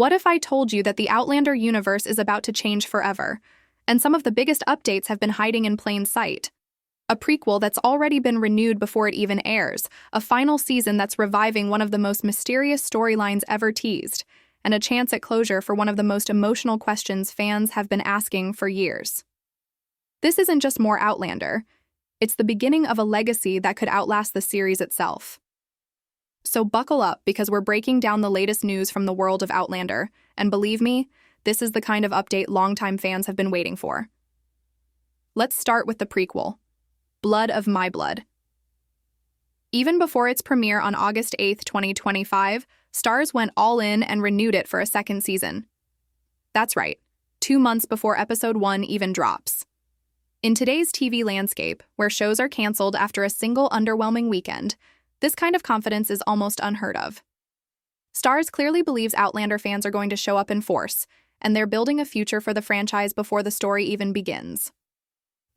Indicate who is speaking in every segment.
Speaker 1: What if I told you that the Outlander universe is about to change forever, and some of the biggest updates have been hiding in plain sight? A prequel that's already been renewed before it even airs, a final season that's reviving one of the most mysterious storylines ever teased, and a chance at closure for one of the most emotional questions fans have been asking for years. This isn't just more Outlander, it's the beginning of a legacy that could outlast the series itself. So buckle up, because we're breaking down the latest news from the world of Outlander, and believe me, this is the kind of update longtime fans have been waiting for. Let's start with the prequel, Blood of My Blood. Even before its premiere on August 8, 2025, Starz went all in and renewed it for a second season. That's right, 2 months before episode 1 even drops. In today's TV landscape, where shows are canceled after a single underwhelming weekend, this kind of confidence is almost unheard of. Starz clearly believes Outlander fans are going to show up in force, and they're building a future for the franchise before the story even begins.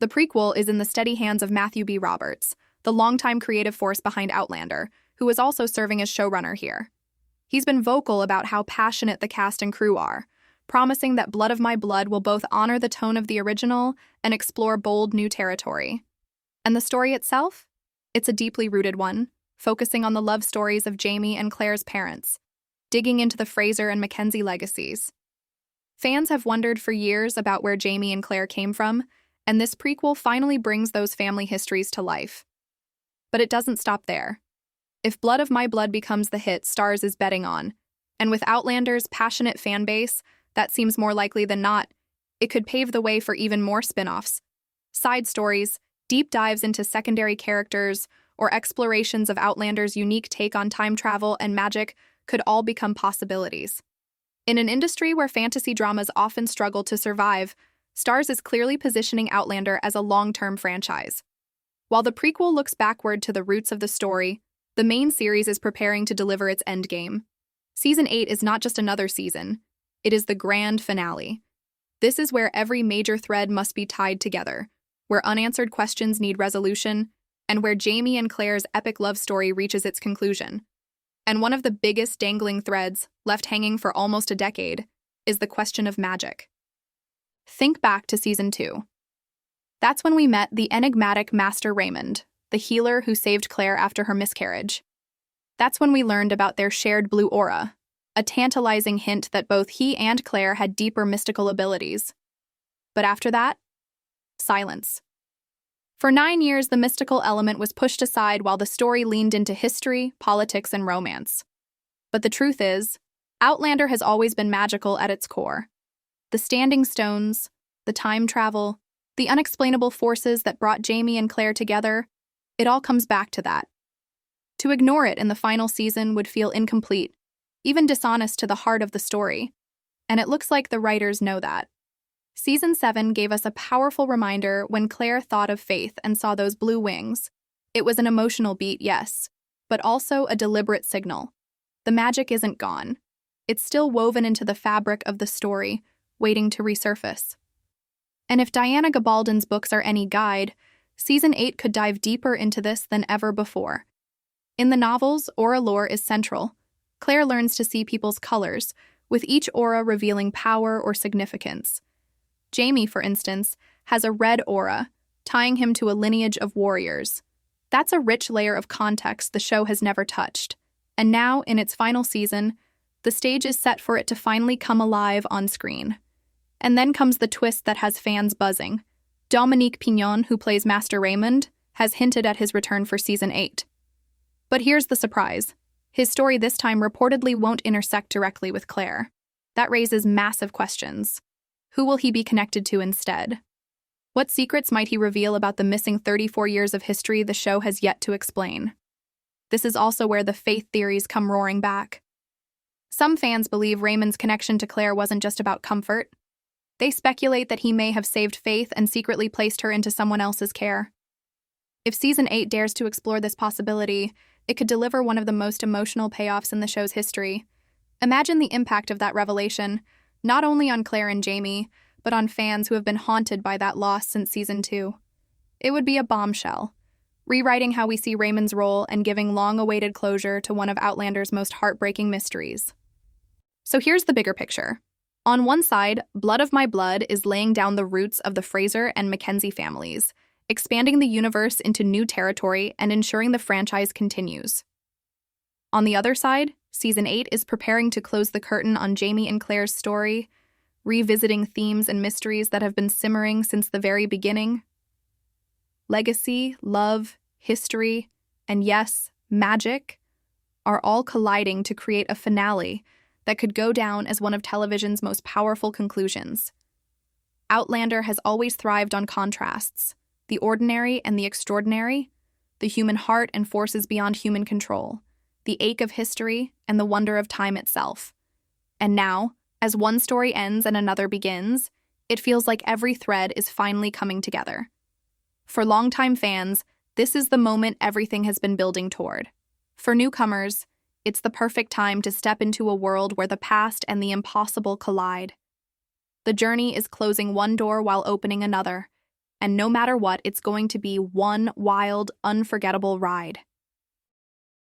Speaker 1: The prequel is in the steady hands of Matthew B. Roberts, the longtime creative force behind Outlander, who is also serving as showrunner here. He's been vocal about how passionate the cast and crew are, promising that Blood of My Blood will both honor the tone of the original and explore bold new territory. And the story itself? It's a deeply rooted one, focusing on the love stories of Jamie and Claire's parents, digging into the Fraser and MacKenzie legacies. Fans have wondered for years about where Jamie and Claire came from, and this prequel finally brings those family histories to life. But it doesn't stop there. If Blood of My Blood becomes the hit Starz is betting on, and with Outlander's passionate fan base, that seems more likely than not, it could pave the way for even more spinoffs, side stories, deep dives into secondary characters, or explorations of Outlander's unique take on time travel and magic could all become possibilities. In an industry where fantasy dramas often struggle to survive, Starz is clearly positioning Outlander as a long-term franchise. While the prequel looks backward to the roots of the story, the main series is preparing to deliver its endgame. Season 8 is not just another season, it is the grand finale. This is where every major thread must be tied together, where unanswered questions need resolution, and where Jamie and Claire's epic love story reaches its conclusion. And one of the biggest dangling threads, left hanging for almost a decade, is the question of magic. Think back to Season 2. That's when we met the enigmatic Master Raymond, the healer who saved Claire after her miscarriage. That's when we learned about their shared blue aura, a tantalizing hint that both he and Claire had deeper mystical abilities. But after that, silence. For 9 years, the mystical element was pushed aside while the story leaned into history, politics, and romance. But the truth is, Outlander has always been magical at its core. The standing stones, the time travel, the unexplainable forces that brought Jamie and Claire together, it all comes back to that. To ignore it in the final season would feel incomplete, even dishonest to the heart of the story. And it looks like the writers know that. Season 7 gave us a powerful reminder when Claire thought of Faith and saw those blue wings. It was an emotional beat, yes, but also a deliberate signal. The magic isn't gone. It's still woven into the fabric of the story, waiting to resurface. And if Diana Gabaldon's books are any guide, Season 8 could dive deeper into this than ever before. In the novels, aura lore is central. Claire learns to see people's colors, with each aura revealing power or significance. Jamie, for instance, has a red aura, tying him to a lineage of warriors. That's a rich layer of context the show has never touched. And now, in its final season, the stage is set for it to finally come alive on screen. And then comes the twist that has fans buzzing. Dominique Pignon, who plays Master Raymond, has hinted at his return for Season 8. But here's the surprise. His story this time reportedly won't intersect directly with Claire. That raises massive questions. Who will he be connected to instead? What secrets might he reveal about the missing 34 years of history the show has yet to explain? This is also where the faith theories come roaring back. Some fans believe Raymond's connection to Claire wasn't just about comfort. They speculate that he may have saved Faith and secretly placed her into someone else's care. If Season 8 dares to explore this possibility, it could deliver one of the most emotional payoffs in the show's history. Imagine the impact of that revelation, not only on Claire and Jamie, but on fans who have been haunted by that loss since Season 2. It would be a bombshell, rewriting how we see Raymond's role and giving long-awaited closure to one of Outlander's most heartbreaking mysteries. So here's the bigger picture. On one side, Blood of My Blood is laying down the roots of the Fraser and MacKenzie families, expanding the universe into new territory and ensuring the franchise continues. On the other side, Season 8 is preparing to close the curtain on Jamie and Claire's story, revisiting themes and mysteries that have been simmering since the very beginning. Legacy, love, history, and yes, magic are all colliding to create a finale that could go down as one of television's most powerful conclusions. Outlander has always thrived on contrasts, the ordinary and the extraordinary, the human heart and forces beyond human control, the ache of history and the wonder of time itself. And now, as one story ends and another begins, it feels like every thread is finally coming together. For longtime fans, this is the moment everything has been building toward. For newcomers, it's the perfect time to step into a world where the past and the impossible collide. The journey is closing one door while opening another, and no matter what, it's going to be one wild, unforgettable ride.